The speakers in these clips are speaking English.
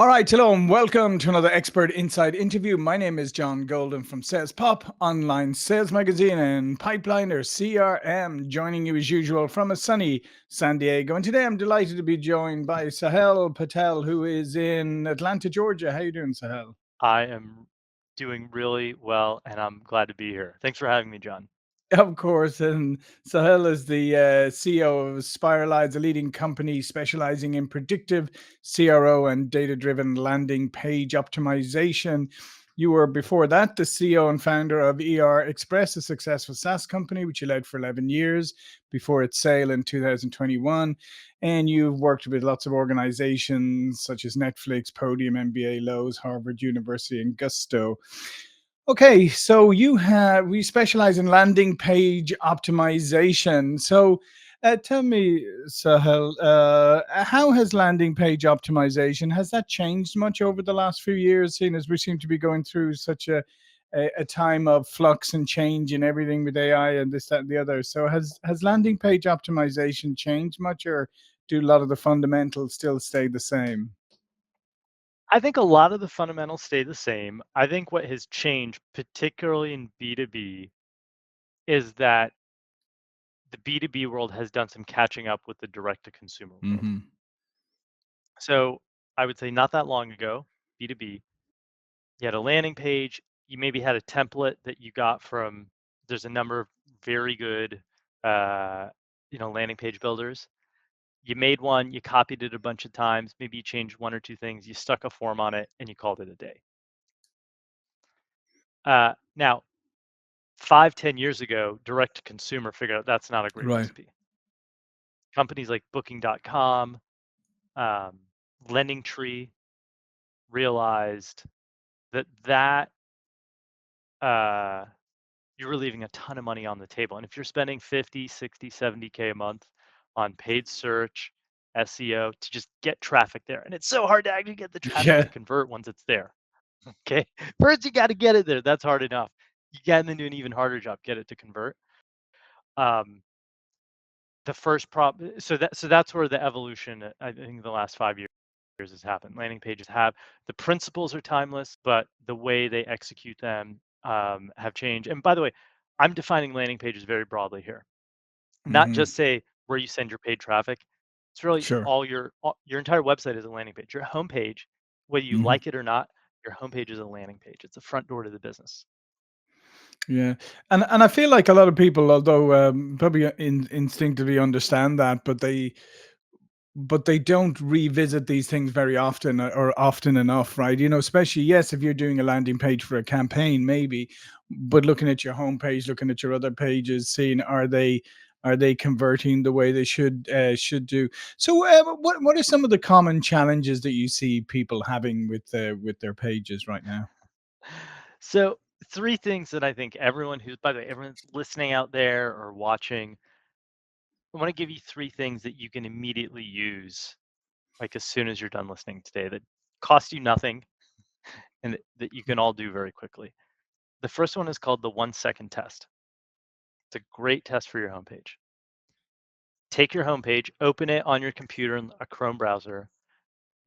All right, hello and welcome to another Expert Inside interview. My name is John Golden from SalesPOP, online sales magazine and Pipeliner CRM, joining you as usual from a sunny San Diego. And today I'm delighted to be joined by Sahil Patel, who is in Atlanta, Georgia. How you doing, Sahil? I am doing really well, and I'm glad to be here. Thanks for having me, John. Of course, and Sahil is the CEO of Spiralyze, a leading company specializing in predictive CRO and data-driven landing page optimization. You were before that the CEO and founder of ER Express, a successful SaaS company which you led for 11 years before its sale in 2021. And you've worked with lots of organizations such as Netflix, Podium, MBA, Lowe's, Harvard University, and Gusto. Okay, so we specialize in landing page optimization. So tell me, Sahil, how has landing page optimization, has that changed much over the last few years, seeing as we seem to be going through such a time of flux and change in everything with AI and this, that, and the other. So has landing page optimization changed much, or do a lot of the fundamentals still stay the same? I think a lot of the fundamentals stay the same. I think what has changed, particularly in B2B, is that the B2B world has done some catching up with the direct to consumer world. Hmm. So I would say not that long ago, B2B, you had a landing page, you maybe had a template that you got from, there's a number of very good, uh, landing page builders. You made one, you copied it a bunch of times, maybe you changed one or two things, you stuck a form on it, and you called it a day. Now, 5, 10 years ago, direct to consumer figured out that's not a great Right. recipe. Companies like Booking.com, um, LendingTree realized that uh, you were leaving a ton of money on the table. And if you're spending 50, 60, 70K a month on paid search, SEO to just get traffic there, and it's so hard to actually get the traffic Yeah. to convert once it's there. Okay. First, you got to get it there. That's hard enough. You got to do an even harder job, get it to convert. Um, the first that's where the evolution, I think, the last 5 years has happened. Landing pages have, the principles are timeless, but the way they execute them have changed. And by the way, I'm defining landing pages very broadly here, not Hmm. just say where you send your paid traffic. It's really Sure. your entire website is a landing page. Your homepage, whether you Hmm. like it or not, your homepage is a landing page. It's a front door to the business. Yeah, and I feel like a lot of people, although probably instinctively understand that, but they don't revisit these things very often, or often enough, right? Especially, yes, if you're doing a landing page for a campaign, maybe, but looking at your homepage, looking at your other pages, seeing are they converting the way they should do. So, what are some of the common challenges that you see people having with their pages right now? So, three things that I think everyone who's, by the way, everyone's listening out there or watching, I want to give you three things that you can immediately use, like as soon as you're done listening today, that cost you nothing and that you can all do very quickly. The first one is called the 1 second test. It's a great test for your homepage. Take your homepage, open it on your computer in a Chrome browser,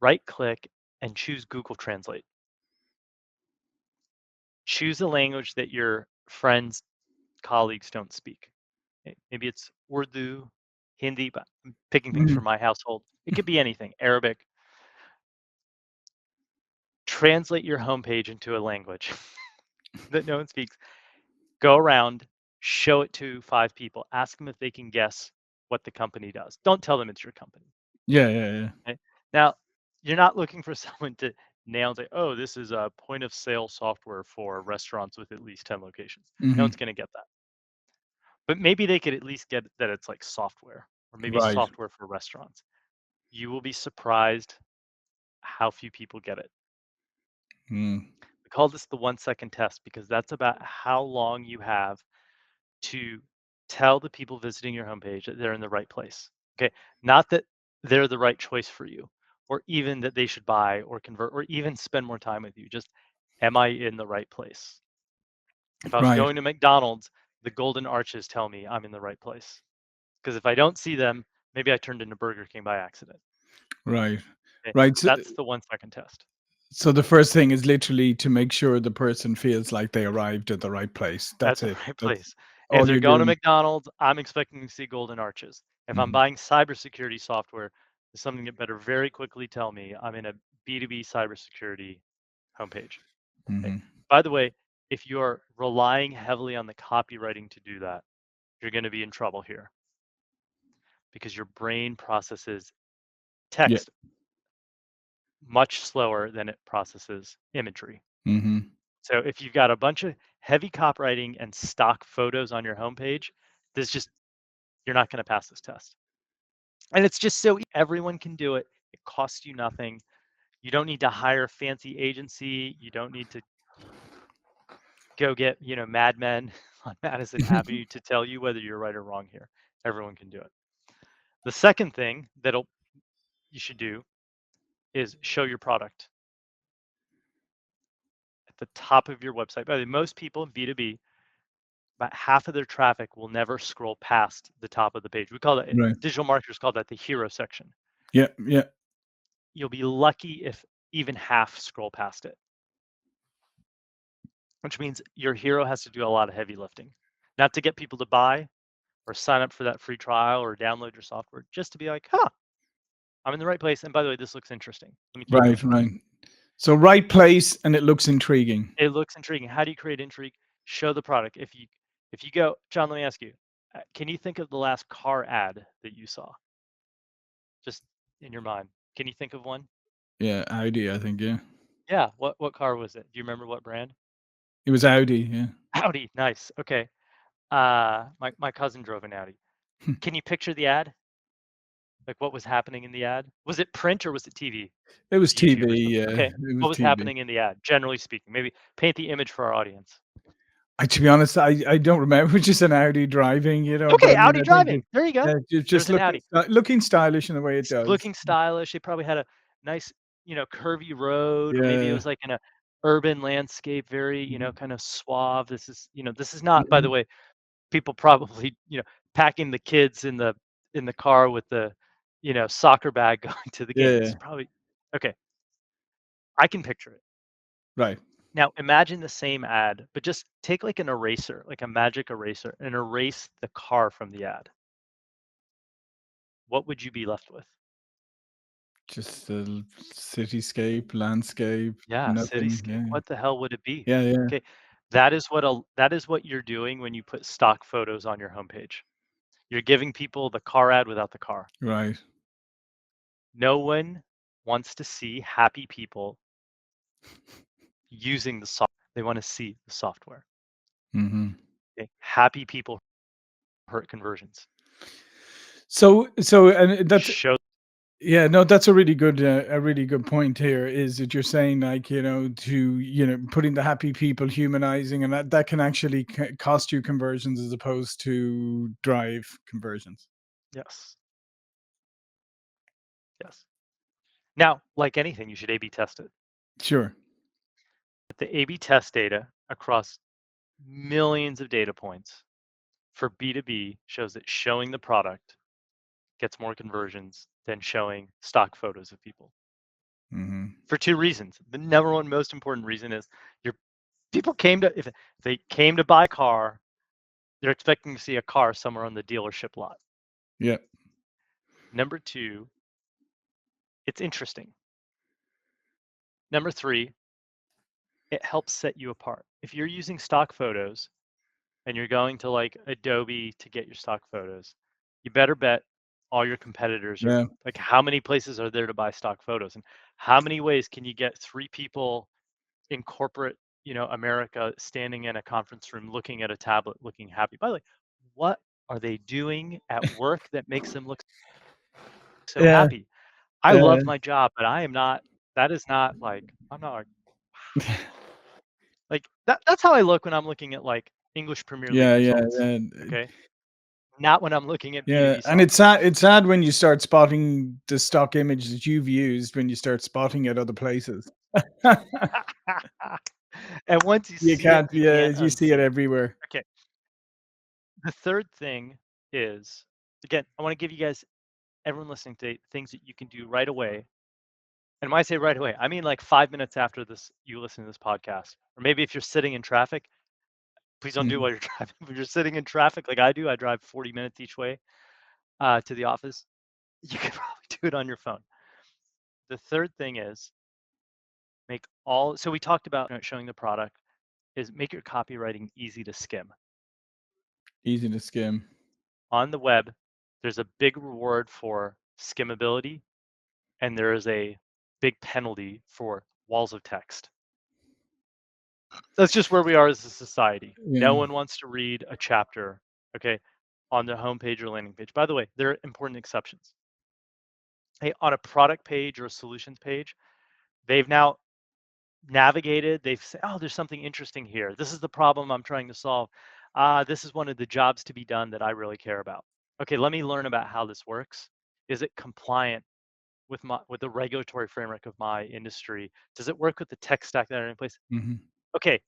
right click, and choose Google Translate. Choose a language that your friends, colleagues don't speak. Maybe it's Urdu, Hindi, but I'm picking things from Mhm. my household. It could be anything, Arabic. Translate your homepage into a language that no one speaks. Go around, show it to 5 people, ask them if they can guess what the company does. Don't tell them it's your company. Yeah, yeah, yeah. Okay? Now, you're not looking for someone to nail and say, oh, this is a point of sale software for restaurants with at least 10 locations. No Hmm. one's going to get that. But maybe they could at least get that it's like software, or maybe Right. software for restaurants. You will be surprised how few people get it. Mm. We call this the 1 second test because that's about how long you have to tell the people visiting your homepage that they're in the right place. Okay. Not that they're the right choice for you, or even that they should buy or convert or even spend more time with you. Just, am I in the right place? If I was Right. going to McDonald's, the golden arches tell me I'm in the right place. Because if I don't see them, maybe I turned into Burger King by accident. Right. Okay, Right. So, that's the 1-second test. so the first thing is literally to make sure the person feels like they arrived at the right place. At That's the it. right That's place. If all they're you're going to doing. McDonald's, I'm expecting to see golden arches. If I'm Mhm, buying cybersecurity software, there's something that better very quickly tell me I'm in a B2B cybersecurity homepage. Okay. mhm. By the way, if you're relying heavily on the copywriting to do that, you're going to be in trouble here because your brain processes Yeah. text much slower than it processes imagery. Mhm. So if you've got a bunch of heavy copywriting and stock photos on your homepage, there's just you're not going to pass this test. And it's just so everyone can do it. It costs you nothing. You don't need to hire a fancy agency. You don't need to go get, Mad Men on Madison Avenue to tell you whether you're right or wrong here. Everyone can do it. The second thing that'll you should do is show your product at the top of your website. By the way, most people in B2B, about half of their traffic will never scroll past the top of the page. We call that Right. digital marketers call that the hero section. Yeah, yeah. You'll be lucky if even half scroll past it, which means your hero has to do a lot of heavy lifting, not to get people to buy or sign up for that free trial or download your software, just to be like, huh, I'm in the right place. And by the way, this looks interesting. Let me keep Right, going. right. So right place and it looks intriguing. It looks intriguing. How do you create intrigue? Show the product. If you go, John, let me ask you, can you think of the last car ad that you saw? Just in your mind. Can you think of one? Yeah, Audi, I think, yeah. Yeah. What car was it? Do you remember what brand? It was Audi, yeah. Audi. Nice. Okay. My cousin drove an Audi. Can you picture the ad? Like what was happening in the ad? Was it print or was it TV? It was YouTube or TV, something. yeah, Okay. it What was was TV. happening in the ad, generally speaking? Maybe paint the image for our audience. To be honest, I don't remember, just an Audi driving, but Okay, I mean, Audi I think driving. There you go. just There's an looking Audi. looking stylish in the way it does. Looking stylish. They probably had a nice, curvy road, or maybe it Yeah. was like in a urban landscape, very, Mhm, kind of suave. This is not, by the mhm. way, people probably, packing the kids in the car with the, soccer bag going to the Yeah, game. This yeah. is probably okay. I can picture it. Right. Now imagine the same ad, but just take like an eraser, like a magic eraser, and erase the car from the ad. What would you be left with? Just a cityscape, landscape, Yeah, nothing, cityscape. yeah. What the hell would it be? Yeah, yeah, Okay, that is what you're doing when you put stock photos on your homepage. You're giving people the car ad without the car. right. No one wants to see happy people using the software. They want to see the software. Mhm. Okay? Happy people hurt conversions. So and that's Show yeah, no, that's a really good point here is that you're saying like, to, putting the happy people humanizing and that can actually cost you conversions as opposed to drive conversions. yes, yes. Now, like anything, you should A/B test it. Sure. The A/B test data across millions of data points for B2B shows that showing the product gets more conversions than showing stock photos of people Mhm. for two reasons. The number one most important reason is your people came to if they came to buy a car, they're expecting to see a car somewhere on the dealership lot. Yeah. Number two, it's interesting. Number three, it helps set you apart. If you're using stock photos and you're going to like Adobe to get your stock photos, you better bet all your competitors are Yeah. like how many places are there to buy stock photos and how many ways can you get three people in corporate, America standing in a conference room looking at a tablet looking happy. By the way, what are they doing at work that makes them look so Yeah. happy? I Yeah. love my job, but I am not that is not like I'm not like that's how I look when I'm looking at like English Premier League Yeah, yeah, results. yeah. Okay? Not when I'm looking at Yeah, B2B and software. it's sad when you start spotting the stock image that you've used when you start spotting it other places. And once you You see it, can't you yeah, can't you see it unsee it. everywhere. Okay. The third thing is, again, I want to give you guys, everyone listening to things that you can do right away And when I say right away, I mean like 5 minutes after this, you listen to this podcast, or maybe if you're sitting in traffic, please don't do it Mhm. while you're driving. If you're sitting in traffic like I do, I drive 40 minutes each way to the office. You can probably do it on your phone. The third thing is make all. So we talked about showing the product is make your copywriting easy to skim. Easy to skim. On the web, there's a big reward for skimmability, and there is a big penalty for walls of text. That's just where we are as a society. Yeah. No one wants to read a chapter, okay, on the homepage or landing page. By the way, there are important exceptions. Hey, on a product page or a solutions page, they've now navigated, they've said, oh, there's something interesting here. This is the problem I'm trying to solve. This is one of the jobs to be done that I really care about. Okay, let me learn about how this works. Is it compliant with the regulatory framework of my industry? Does it work with the tech stack that are in place? Mhm. Okay,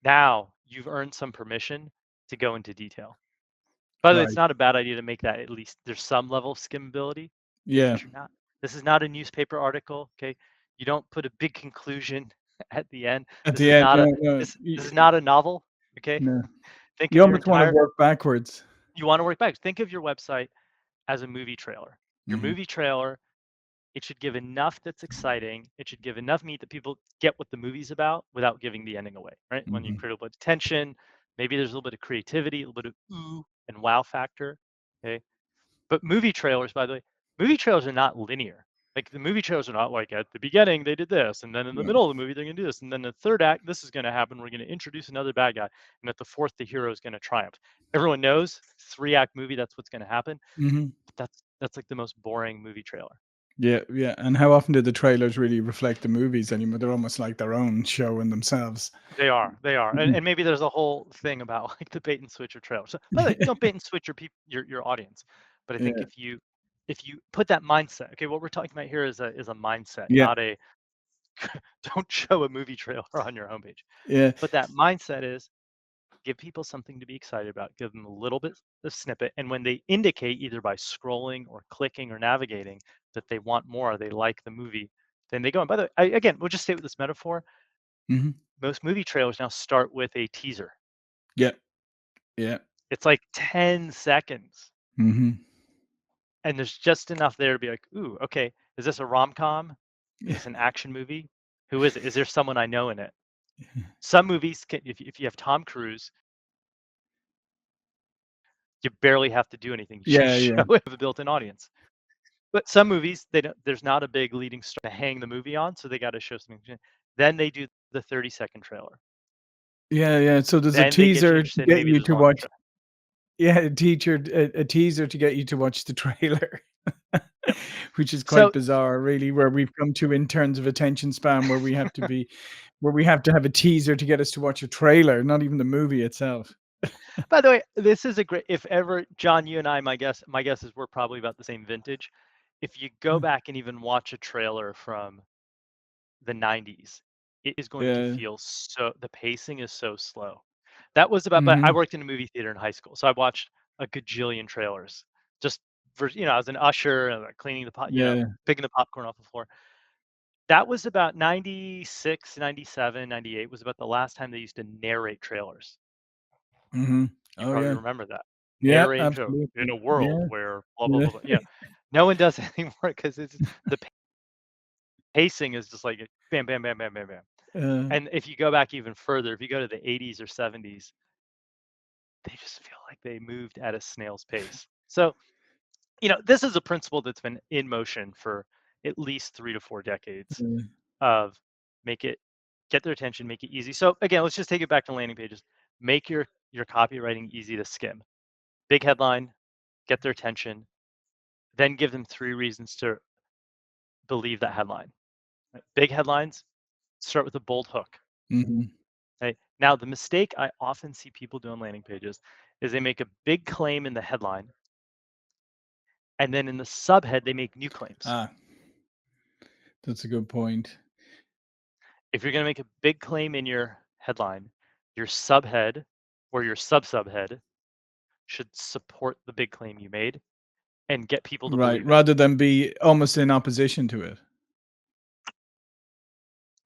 now you've earned some permission to go into detail. By the way, it's Right. not a bad idea to make that at least there's some level of skimmability, Yeah. but you're not. This is not a newspaper article, okay? You don't put a big conclusion at the end. At This the is end, not a no, no, this is not a novel, okay? no. Think You of your almost wanna entire work backwards. you want to work back. Think of your website as a movie trailer. Your Mhm. movie trailer, it should give enough that's exciting. It should give enough meat that people get what the movie's about without giving the ending away, right? When you Mhm. create a little bit of tension, maybe there's a little bit of creativity, a little bit of ooh and wow factor, okay? But movie trailers, by the way, movie trailers are not linear. Like the movie trailers are not like at the beginning they did this, and then in the Yeah. middle of the movie they're gonna do this, and then the third act this is gonna happen. We're gonna introduce another bad guy, and at the fourth the hero is gonna triumph. Everyone knows 3 act movie that's what's gonna happen. Mhm. But that's like the most boring movie trailer. Yeah, yeah, and how often do the trailers really reflect the movies anymore? They're almost like their own show in themselves. They are, and, Mhm. and maybe there's a whole thing about like the bait and switch or trailer. So by the way, Yeah, don't bait and switch your audience, but I think yeah, if you put that mindset, okay, what we're talking about here is a mindset, yeah, not a don't show a movie trailer on your homepage. yeah. But that mindset is give people something to be excited about, give them a little bit of snippet, and when they indicate either by scrolling or clicking or navigating that they want more, they like the movie, then they go. And by the way, again, we'll just stay with this metaphor. Mhm. Most movie trailers now start with a teaser. Yeah, yeah. It's like 10 seconds, Mhm. and there's just enough there to be like, "Ooh, okay, is this a rom-com? Is Yeah. this an action movie? Who is it? Is there someone I know in it?" Some movies can if you have Tom Cruise, you barely have to do anything. You just Yeah, yeah. show it have a built-in audience. But some movies, they don't there's not a big leading star to hang the movie on, so they gotta show something. Then they do the 30-second trailer. Yeah, yeah, so there's a Then they get you teaser to interested, and get maybe you there's to longer watch. trailer. Yeah, a teaser to get you to watch the trailer, Yep. which is quite So bizarre, really, where we've come to in terms of attention span, where we have to have a teaser to get us to watch a trailer, not even the movie itself. by the way, this is a great if ever John, you and I, my guess is we're probably about the same vintage. If you go Mm, back and even watch a trailer from the 90s, it is going to yeah. feel so the pacing is so slow. That was about but I Mhm. worked in a movie theater in high school, so I watched a gajillion trailers. Just for I was an usher and cleaning the pot, Yeah. picking the popcorn off the floor. That was about 96, 97, 98 was about the last time they used to narrate trailers. Mhm. You Oh, probably yeah. remember that. Yeah, Narrate and show in absolutely. a world Yeah, where blah blah yeah. blah blah. No one does it anymore because it's the pacing is just like bam bam bam bam bam bam. Uh, And if you go back even further, if you go to the 80s or 70s, they just feel like they moved at a snail's pace. So, this is a principle that's been in motion for at least 3 to 4 decades uh, of make it get their attention, make it easy. So again, let's just take it back to landing pages. Make your copywriting easy to skim. Big headline, get their attention, then give them 3 reasons to believe that headline. Right? Big headlines, start with a bold hook. mhm. Right? Now, the mistake I often see people do on landing pages is they make a big claim in the headline, and then in the subhead, they make new claims. Ah, that's a good point. If you're going to make a big claim in your headline, your subhead or your sub-subhead should support the big claim you made and get people to Right, believe it. rather than be almost in opposition to it.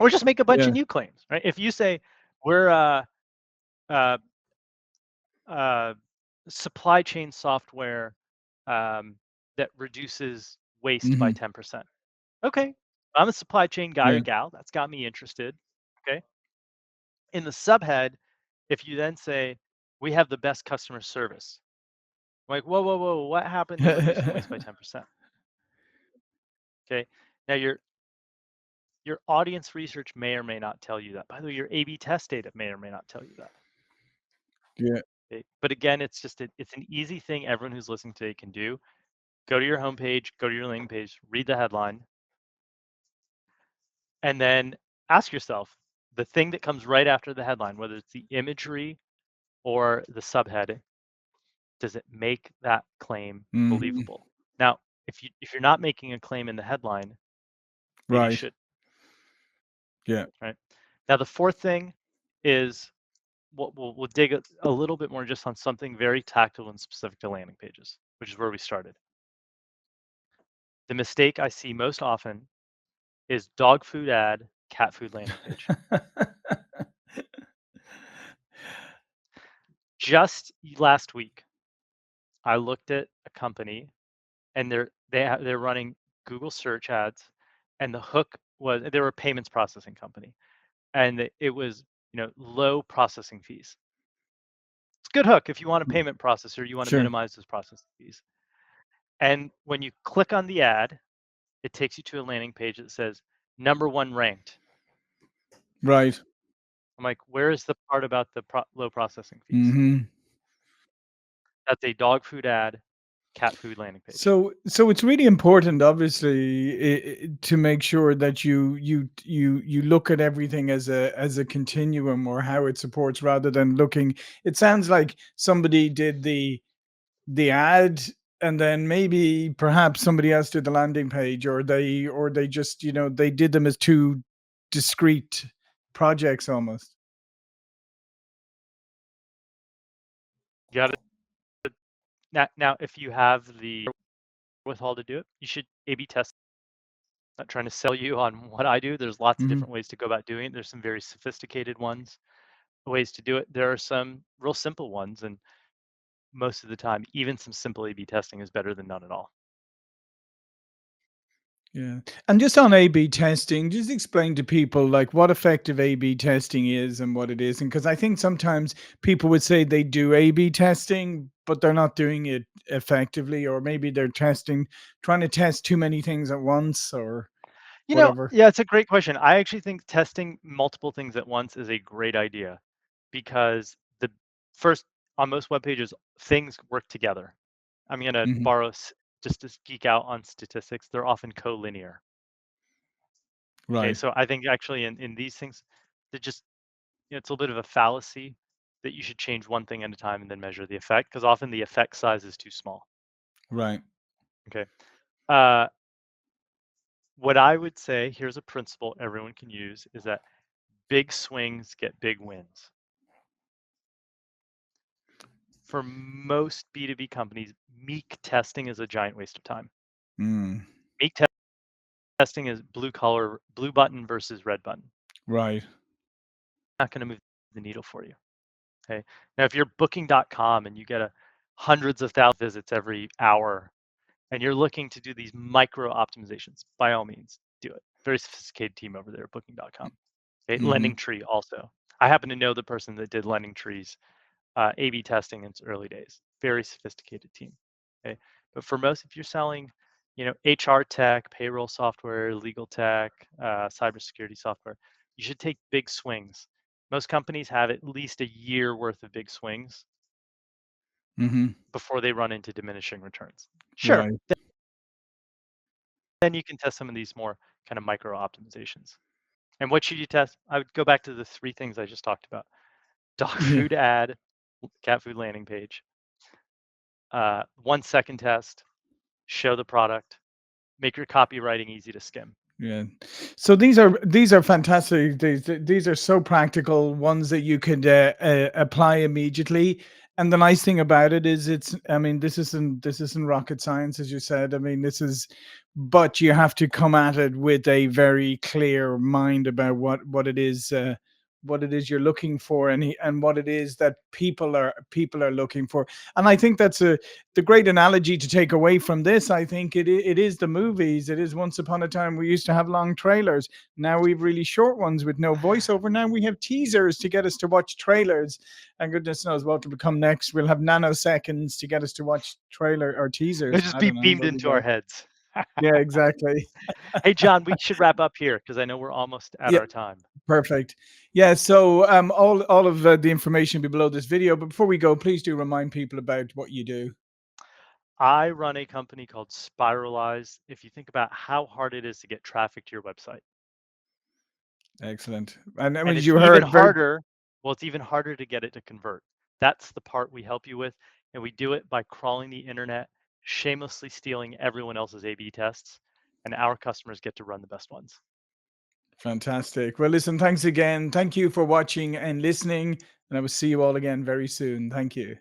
or just make a bunch of Yeah. new claims, right? If you say we're uh, uh, supply chain software that reduces waste by Hmm. 10%. Okay, I'm a supply chain guy or Yeah. gal. That's got me interested. Okay. In the subhead, if you then say, we have the best customer service, like, whoa, whoa, whoa, what happened to reducing waste by 10%? Okay. Now your audience research may or may not tell you that. By the way, your A/B test data may or may not tell you that. Yeah. Okay? But again, it's an easy thing everyone who's listening today can do. Go to your homepage, go to your landing page, read the headline, and then ask yourself the thing that comes right after the headline, whether it's the imagery or the subhead, does it make that claim Hmm. believable? Now, if you're not making a claim in the headline, maybe you Right. should, Yeah. right? Now, the fourth thing is we'll dig a little bit more just on something very tactical and specific to landing pages, which is where we started. The mistake I see most often is dog food ad, cat food landing page. Just last week, I looked at a company and they're running Google search ads, and the hook was they were a payments processing company, and it was low processing fees. It's a good hook if you want a payment processor, you want to Sure. minimize those processing fees. And when you click on the ad, it takes you to a landing page that says #1 ranked. Right. I'm like, where is the part about the low processing fees? Hmm. That's a dog food ad, cat food landing page. So it's really important, obviously, to make sure that you look at everything as a continuum or how it supports, rather than looking. It sounds like somebody did the ad, and then maybe perhaps somebody else did the landing page, or they just they did them as two discrete projects almost. You got it. Now, if you have the wherewithal to do it, you should A/B test. Not trying to sell you on what I do. There's lots of Hmm. different ways to go about doing it. There's some very sophisticated ways to do it. There are some real simple ones, and most of the time, even some simple A/B testing is better than none at all. Yeah. And just on A/B testing, just explain to people like what effective A/B testing is and what it isn't. Because I think sometimes people would say they do A/B testing, but they're not doing it effectively, or maybe they're trying to test too many things at once or whatever. Yeah, it's a great question. I actually think testing multiple things at once is a great idea because the first on most web pages, things work together. I'm gonna Hmm. borrow just to geek out on statistics. They're often collinear. Okay, Right. so I think actually in these things, they're just it's a little bit of a fallacy that you should change one thing at a time and then measure the effect because often the effect size is too small. Right. Okay. Uh, what I would say, here's a principle everyone can use, is that big swings get big wins. For most B2B companies, meek testing is a giant waste of time. Mm. Meek testing is blue button versus red button. Right. Not going to move the needle for you. Okay. Now, if you're booking.com and you get hundreds of thousands of visits every hour and you're looking to do these micro optimizations, by all means, do it. Very sophisticated team over there at booking.com. Okay. Hmm. Lending Tree also. I happen to know the person that did Lending Tree's A/B testing in its early days. Very sophisticated team. Okay, but for most, if you're selling, HR tech, payroll software, legal tech, cybersecurity software, you should take big swings. Most companies have at least a year worth of big swings Hmm. before they run into diminishing returns. Sure, Right. then you can test some of these more kind of micro optimizations. And what should you test? I would go back to the three things I just talked about: dog Yeah. food ad, cat food landing page, 1 second test, show the product, make your copywriting easy to skim. Yeah. So these are fantastic. These are so practical ones that you could apply immediately. And the nice thing about it is it's, I mean, this isn't rocket science, as you said. I mean, this is, but you have to come at it with a very clear mind about what it is you're looking for, and what it is that people are looking for. And I think that's the great analogy to take away from this. I think it is the movies. It is, once upon a time we used to have long trailers. Now we've really short ones with no voiceover. Now we have teasers to get us to watch trailers, and goodness knows what will come next. We'll have nanoseconds to get us to watch trailer or It'll teasers. just I be don't know beamed where we into our go. heads. Yeah, exactly. Hey, John, we should wrap up here because I know we're almost at Yeah, our time. perfect. Yeah, so all of the information will be below this video. But before we go, please do remind people about what you do. I run a company called Spiralyze. If you think about how hard it is to get traffic to your website, Excellent. And and as it's you even heard, very harder, well, it's even harder to get it to convert. That's the part we help you with, and we do it by crawling the internet, shamelessly stealing everyone else's A/B tests, and our customers get to run the best ones. fantastic. Well, listen, thanks again. Thank you for watching and listening, and I will see you all again very soon. Thank you.